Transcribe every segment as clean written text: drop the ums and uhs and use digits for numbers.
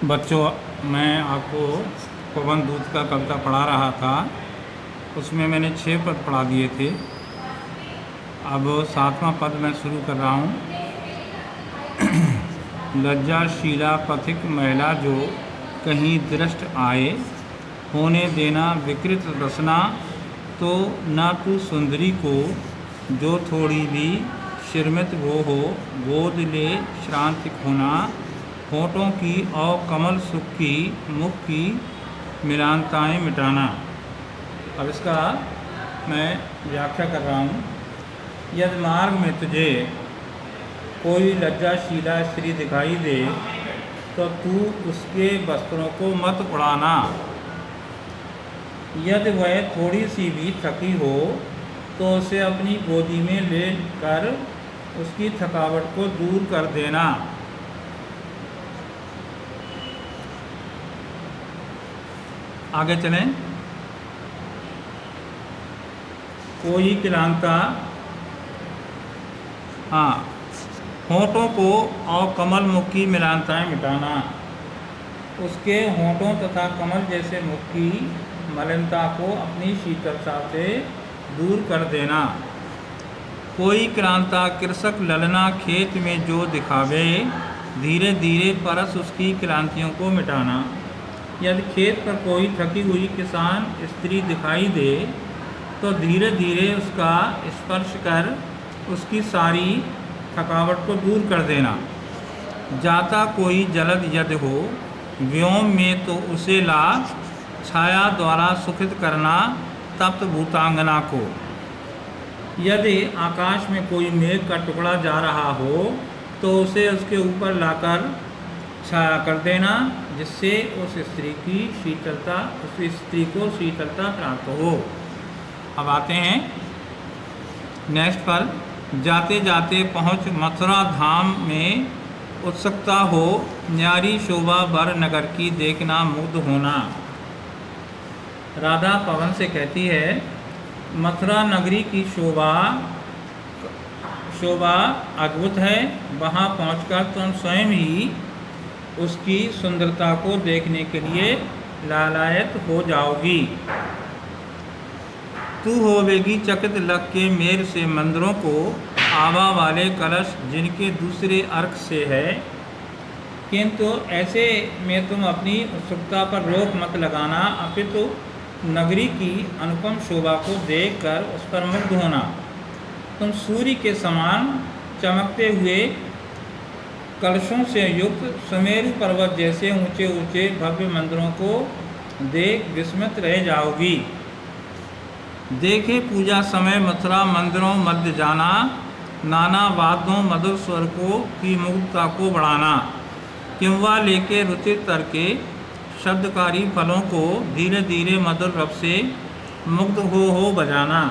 बच्चों, मैं आपको पवन दूत का कविता पढ़ा रहा था। उसमें मैंने 6 पद पढ़ा दिए थे। अब 7वां पद मैं शुरू कर रहा हूँ। लज्जाशीला पथिक महिला जो कहीं दृष्ट आए, होने देना विकृत रसना, तो न तू सुंदरी को जो थोड़ी भी शिरमित वो हो, गोद ले श्रांति होना, होठों की और कमल सुख की, मुख की मिलानताएँ मिटाना। अब इसका मैं व्याख्या कर रहा हूँ। यदि मार्ग में तुझे कोई लज्जाशीला स्त्री दिखाई दे, तो तू उसके वस्त्रों को मत उड़ाना। यदि वह थोड़ी सी भी थकी हो, तो उसे अपनी गोदी में ले कर उसकी थकावट को दूर कर देना। आगे चलें। कोई किलांता, हाँ, होठों को और कमल मुख की मिलानताएँ मिटाना। उसके होठों तथा कमल जैसे मुख की मलिनता को अपनी शीतलता से दूर कर देना। कोई क्रांता कृषक ललना खेत में जो दिखावे, धीरे धीरे परस उसकी क्रांतियों को मिटाना। यदि खेत पर कोई थकी हुई किसान स्त्री दिखाई दे, तो धीरे धीरे उसका स्पर्श कर उसकी सारी थकावट को दूर कर देना। जाता कोई जलद यदि हो व्योम में, तो उसे ला छाया द्वारा सुखित करना तप्त भूतांगना को। यदि आकाश में कोई मेघ का टुकड़ा जा रहा हो, तो उसे उसके ऊपर लाकर छाया कर देना, जिससे उस स्त्री की शीतलता, उस स्त्री को शीतलता प्राप्त हो। अब आते हैं नेक्स्ट पर। जाते जाते पहुँच मथुरा धाम में, उत्सुकता हो न्यारी शोभा बर नगर की, देखना मुग्ध होना। राधा पवन से कहती है, मथुरा नगरी की शोभा अद्भुत है। वहाँ पहुंचकर तुम स्वयं ही उसकी सुंदरता को देखने के लिए लालायत हो जाओगी। तू होवेगी चकित लग के मेर से मंदिरों को, आवा वाले कलश जिनके दूसरे अर्क से है। किंतु ऐसे में तुम अपनी उत्सुकता पर रोक मत लगाना, अपितु नगरी की अनुपम शोभा को देखकर उस पर मुग्ध होना। तुम सूर्य के समान चमकते हुए कलशों से युक्त सुमेरु पर्वत जैसे ऊंचे ऊंचे भव्य मंदिरों को देख विस्मित रह जाओगी। देखे पूजा समय मथुरा मंदिरों मध्य जाना, नाना वाद्यों मधुर स्वर को की मुग्धता को बढ़ाना। किंवा लेके रुचिर करके शब्दकारी फलों को धीरे धीरे मधुर रस से मुग्ध हो बजाना।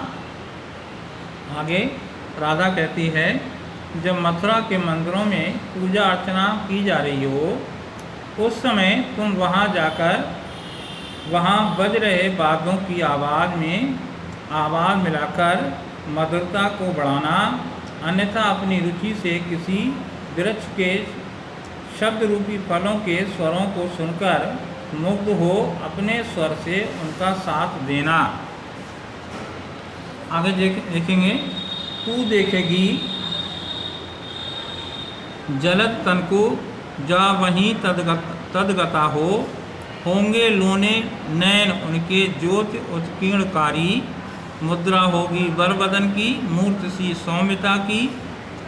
आगे राधा कहती है, जब मथुरा के मंदिरों में पूजा अर्चना की जा रही हो, उस समय तुम वहाँ जाकर वहाँ बज रहे वाद्यों की आवाज़ में आवाज़ मिलाकर मधुरता को बढ़ाना। अन्यथा अपनी रुचि से किसी वृक्ष के शब्द रूपी फलों के स्वरों को सुनकर मुग्ध हो अपने स्वर से उनका साथ देना। आगे देखेंगे। तू देखेगी जलद तन को, जा वहीं तदगता हो, होंगे लोने नैन उनके ज्योति उत्कीर्णकारी। मुद्रा होगी बरबदन की, मूर्ति सी सौम्यता की,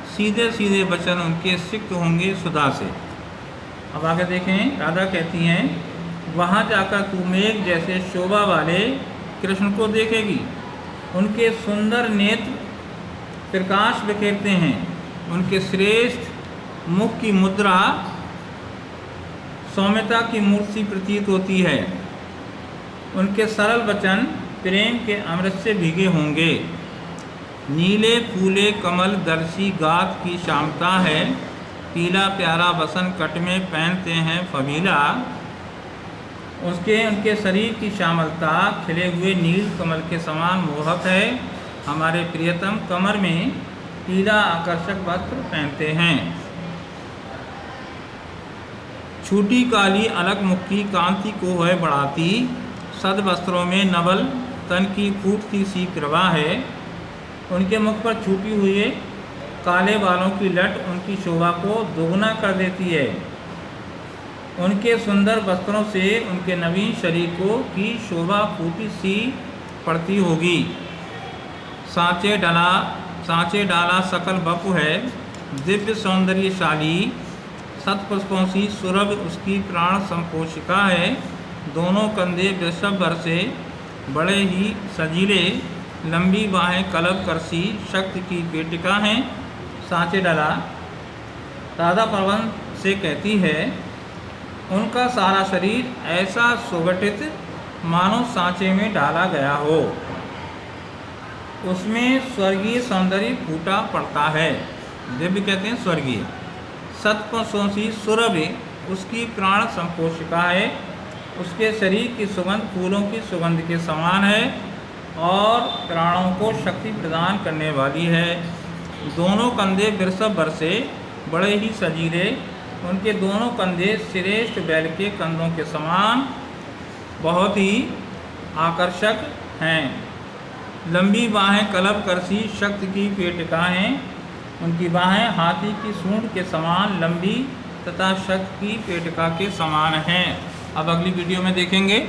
सीधे सीधे वचन उनके सिक्त होंगे सुधा से। अब आगे देखें। राधा कहती हैं, वहाँ जाकर तू मेघ जैसे शोभा वाले कृष्ण को देखेगी। उनके सुंदर नेत्र प्रकाश बिखेरते हैं। उनके श्रेष्ठ मुख की मुद्रा सौम्यता की मूर्ति प्रतीत होती है। उनके सरल वचन प्रेम के अमृत से भीगे होंगे। नीले फूले कमल दर्शी गात की श्यामता है, पीला प्यारा बसन कट में पहनते हैं फबीला। उनके शरीर की श्यामलता खिले हुए नील कमल के समान मोहक है। हमारे प्रियतम कमर में पीला आकर्षक वस्त्र पहनते हैं। छूटी काली अलग मुख की कांति को है बढ़ाती, सद वस्त्रों में नवल तन की फूटती सी कृपा है। उनके मुख पर छूटी हुई काले बालों की लट उनकी शोभा को दोगुना कर देती है। उनके सुंदर वस्त्रों से उनके नवीन शरीर को की शोभा फूटी सी पड़ती होगी। सांचे डाला सकल बपु है, दिव्य सौंदर्यशाली सतपुष्पों सी सुरभ उसकी प्राण संपोषिका है। दोनों कंधे वृषभ भर से बड़े ही सजीले, लंबी बाहें कलब करसी शक्ति की पेटिका हैं। सांचे डाला राधा प्रबंध से कहती है, उनका सारा शरीर ऐसा सुगठित मानो सांचे में डाला गया हो, उसमें स्वर्गीय सौंदर्य फूटा पड़ता है। दिव्य कहते हैं स्वर्गीय। सतपसोसी सुरभि उसकी प्राण संपोषिका है, उसके शरीर की सुगंध फूलों की सुगंध के समान है और प्राणों को शक्ति प्रदान करने वाली है। दोनों कंधे वृषभ भर से बड़े ही सजीले, उनके दोनों कंधे श्रेष्ठ बैल के कंधों के समान बहुत ही आकर्षक हैं। लंबी बाहें कलब करसी शक्ति की पेटिका हैं, उनकी बाहें हाथी की सूंड के समान लंबी तथा शक्ति की पेटिका के समान हैं। अब अगली वीडियो में देखेंगे।